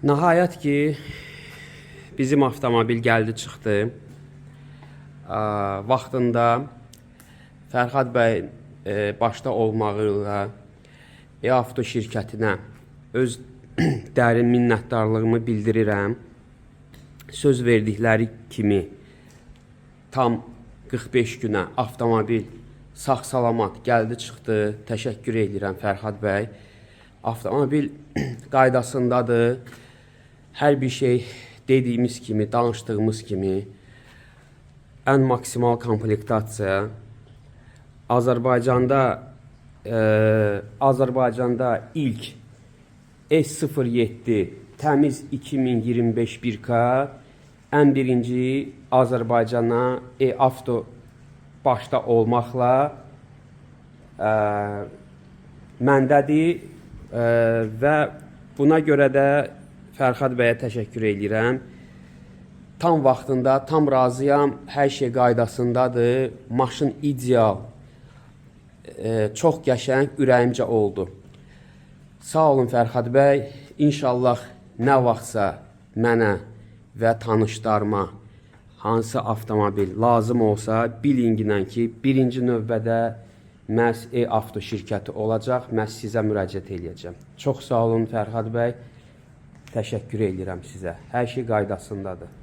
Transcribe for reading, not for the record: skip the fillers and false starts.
Nəhayət ki, bizim avtomobil gəldi çıxdı. Vaxtında Fərhad bəy başda olmağı ilə e-avto şirkətinə öz dərin minnətdarlığımı bildirirəm. Söz verdikləri kimi tam 45 günə avtomobil sağ-salamat gəldi çıxdı. Təşəkkür edirəm Fərhad bəy. Avtomobil qaydasındadır. Hər bir şey dediyimiz kimi, danışdığımız kimi ən maksimal komplektasiya. Azərbaycanda ilk S07 təmiz 2025 1K ən birinci Azərbaycana e-avto başda olmaqla məndədir və buna görə də Fərhad bəyə təşəkkür edirəm. Tam vaxtında, tam razıyam, hər şey qaydasındadır. Maşın ideal, çox qəşəng, ürəyimcə oldu. Sağ olun Fərhad bəy. İnşallah nə vaxtsa mənə və tanışlarıma hansı avtomobil lazım olsa, bilinginən ki, birinci növbədə məhz e-avto şirkəti olacaq, məhz sizə müraciət edəcəm. Çox sağ olun Fərhad bəy. Təşəkkür edirəm sizə. Hər şey qaydasındadır.